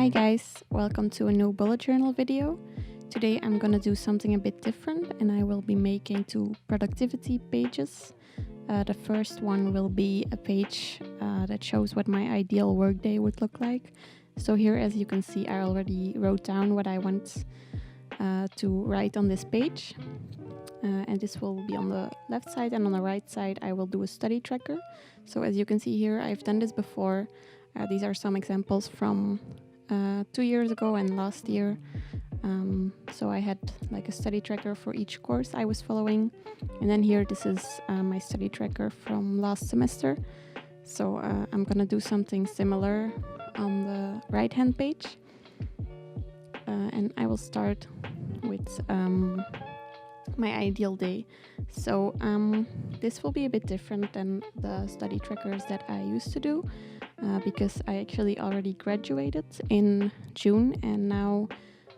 Hi guys, welcome to a new bullet journal video. Today I'm gonna do something a bit different and I will be making two productivity pages. The first one will be a page that shows what my ideal workday would look like. So here, as you can see, I already wrote down what I want to write on this page. And this will be on the left side, and on the right side I will do a study tracker. So as you can see here, I've done this before. These are some examples from 2 years ago and last year. So I had like a study tracker for each course I was following, and then here this is my study tracker from last semester. So I'm gonna do something similar on the right hand page, and I will start with my ideal day. So this will be a bit different than the study trackers that I used to do, because I actually already graduated in June and now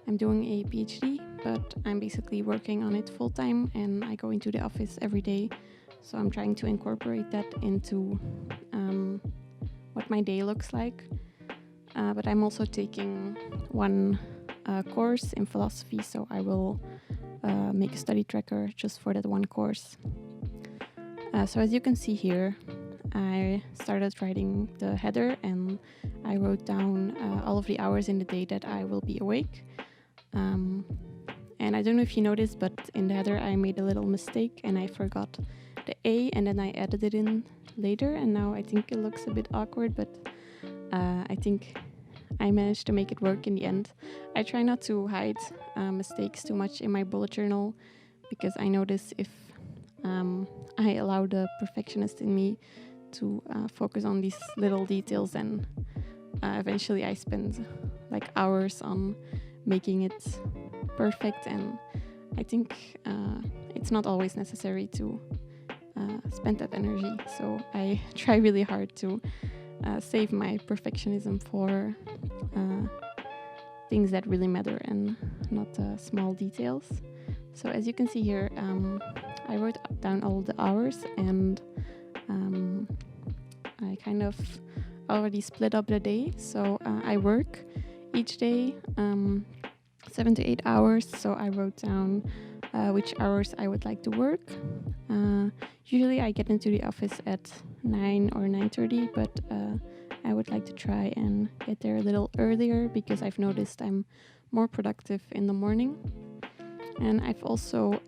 I'm doing a PhD, but I'm basically working on it full time and I go into the office every day. So I'm trying to incorporate that into what my day looks like. But I'm also taking one course in philosophy, so I will make a study tracker just for that one course. So as you can see here, I started writing the header and I wrote down all of the hours in the day that I will be awake. And I don't know if you noticed, but in the header I made a little mistake and I forgot the A, and then I added it in later, and now I think it looks a bit awkward, but I think I managed to make it work in the end. I try not to hide mistakes too much in my bullet journal, because I notice if I allow the perfectionist in me to focus on these little details, and eventually I spend like hours on making it perfect, and I think it's not always necessary to spend that energy. So I try really hard to save my perfectionism for things that really matter and not small details. So as you can see here, I wrote down all the hours, and I kind of already split up the day. So I work each day 7 to 8 hours. So I wrote down which hours I would like to work. Usually I get into the office at 9 or 9:30, but I would like to try and get there a little earlier, because I've noticed I'm more productive in the morning. And I've also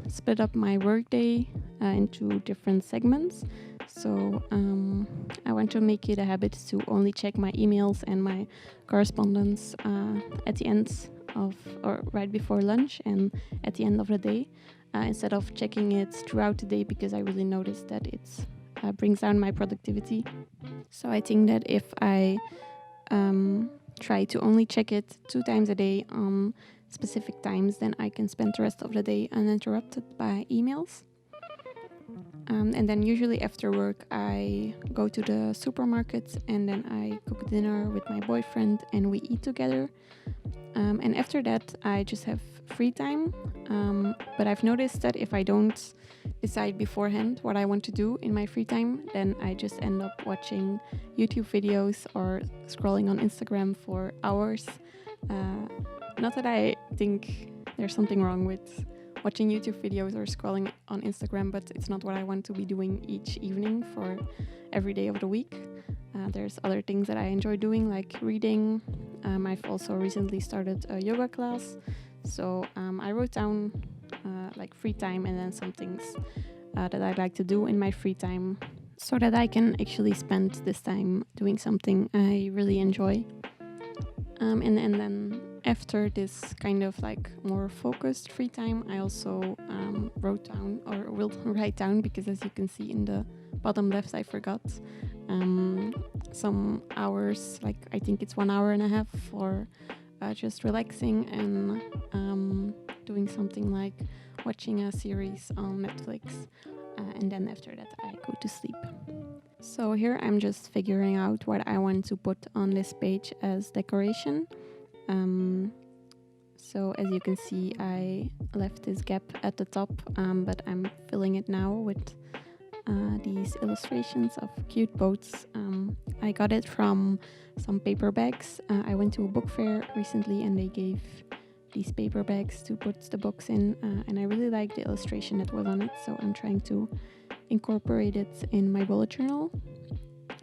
split up my workday into different segments. So I want to make it a habit to only check my emails and my correspondence at the end of, or right before lunch and at the end of the day, instead of checking it throughout the day, because I really noticed that it brings down my productivity. So I think that if I try to only check it 2 times a day on specific times, then I can spend the rest of the day uninterrupted by emails. And then usually after work I go to the supermarket and then I cook dinner with my boyfriend and we eat together. And after that I just have free time. But I've noticed that if I don't decide beforehand what I want to do in my free time, then I just end up watching YouTube videos or scrolling on Instagram for hours. Not that I think there's something wrong with watching YouTube videos or scrolling on Instagram, but it's not what I want to be doing each evening for every day of the week. There's other things that I enjoy doing, like reading. I've also recently started a yoga class. So I wrote down like free time and then some things that I like to do in my free time, so that I can actually spend this time doing something I really enjoy. And then after this kind of like more focused free time, I also wrote down, or will write down, because as you can see in the bottom left I forgot some hours, like I think it's 1 hour and a half for just relaxing and doing something like watching a series on Netflix, and then after that I go to sleep. So here I'm just figuring out what I want to put on this page as decoration. So as you can see, I left this gap at the top, but I'm filling it now with these illustrations of cute boats I got it from some paper bags. I went to a book fair recently and they gave these paper bags to put the books in, and I really liked the illustration that was on it, so I'm trying to incorporate it in my bullet journal.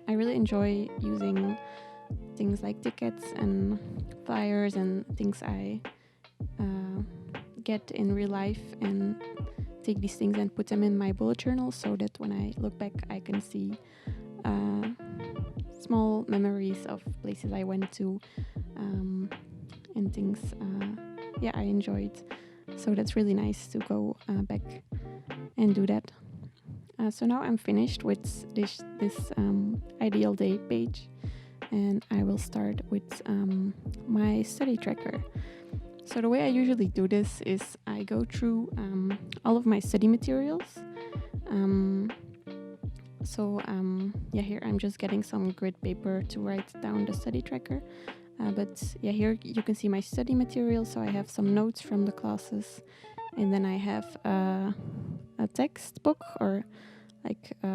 I really enjoy using things like tickets and flyers and things I get in real life and take these things and put them in my bullet journal so that when I look back I can see small memories of places I went to and things I enjoyed. So that's really nice to go back and do that. So now I'm finished with this ideal day page, and I will start with my study tracker. So the way I usually do this is I go through all of my study materials. Here I'm just getting some grid paper to write down the study tracker. Here you can see my study material. So I have some notes from the classes, and then I have a textbook or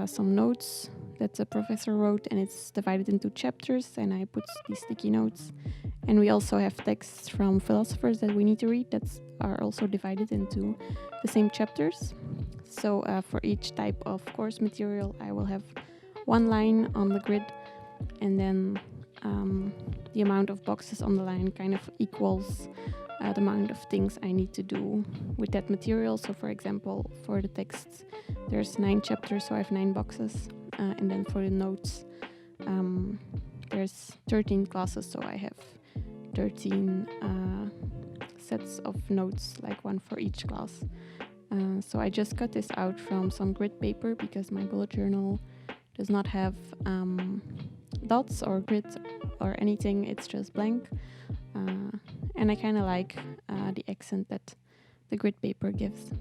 some notes that the professor wrote, and it's divided into chapters, and I put these sticky notes. And we also have texts from philosophers that we need to read that are also divided into the same chapters. So for each type of course material, I will have one line on the grid, and then the amount of boxes on the line kind of equals the amount of things I need to do with that material. So for example, for the texts, there's 9 chapters, so I have 9 boxes. And then for the notes, there's 13 classes, so I have 13 sets of notes, like one for each class. So I just cut this out from some grid paper because my bullet journal does not have dots or grids or anything, it's just blank. And I kind of like the accent that the grid paper gives.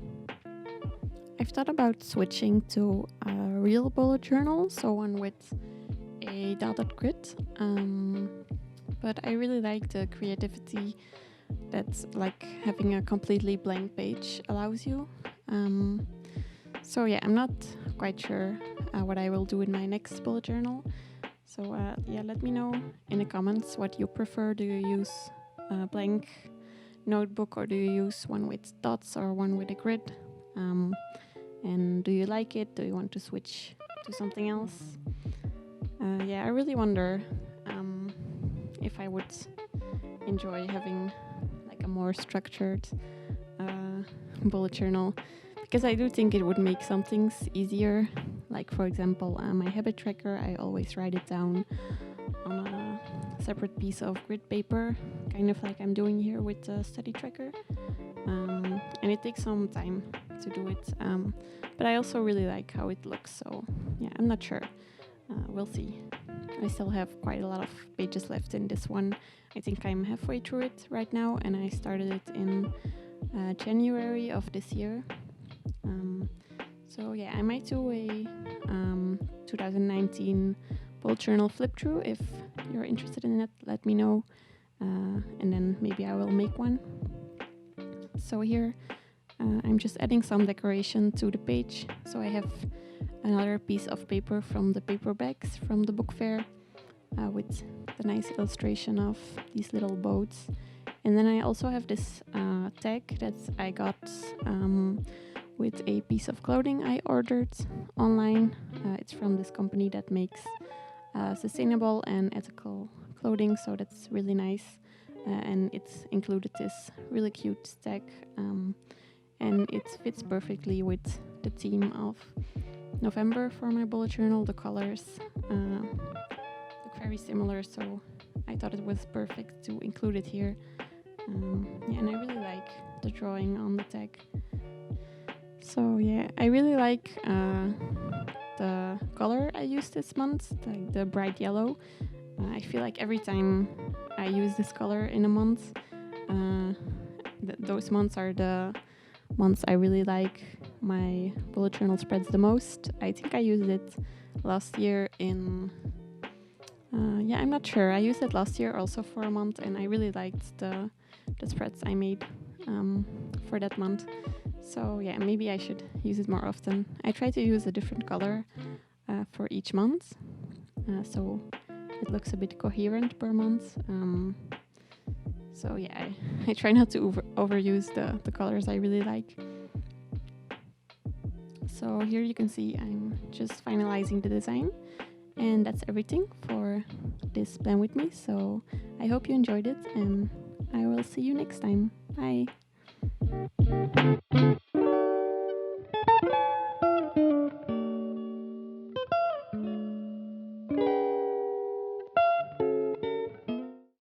I've thought about switching to a real bullet journal, so one with a dotted grid. But I really like the creativity that having a completely blank page allows you. I'm not quite sure what I will do in my next bullet journal. So let me know in the comments what you prefer. Do you use a blank notebook, or do you use one with dots or one with a grid? And do you like it? Do you want to switch to something else? I really wonder if I would enjoy having a more structured bullet journal, because I do think it would make some things easier. Like for example, my habit tracker, I always write it down on a separate piece of grid paper, kind of like I'm doing here with the study tracker. And it takes some time to do it, but I also really like how it looks, so I'm not sure. We'll see. I still have quite a lot of pages left in this one. I think I'm halfway through it right now, and I started it in January of this year. I might do a 2019 bullet journal flip through. If you're interested in it, let me know, and then maybe I will make one. So here I'm just adding some decoration to the page. So I have another piece of paper from the paper bags from the book fair with the nice illustration of these little boats. And then I also have this tag that I got with a piece of clothing I ordered online. It's from this company that makes sustainable and ethical clothing, so that's really nice. And it's included this really cute tag, and it fits perfectly with the theme of November for my bullet journal. The colors look very similar, so I thought it was perfect to include it here. And I really like the drawing on the tag. So I really like the color I used this month, like the bright yellow. I feel like every time I use this color in a month, those months are the months I really like my bullet journal spreads the most. I think I used it last year in I'm not sure. I used it last year also for a month, and I really liked the spreads I made for that month. So maybe I should use it more often. I try to use a different color for each month. so it looks a bit coherent per month. So yeah, I try not to overuse the colors I really like. So here you can see I'm just finalizing the design, and that's everything for this plan with me. So I hope you enjoyed it, and I will see you next time. Bye.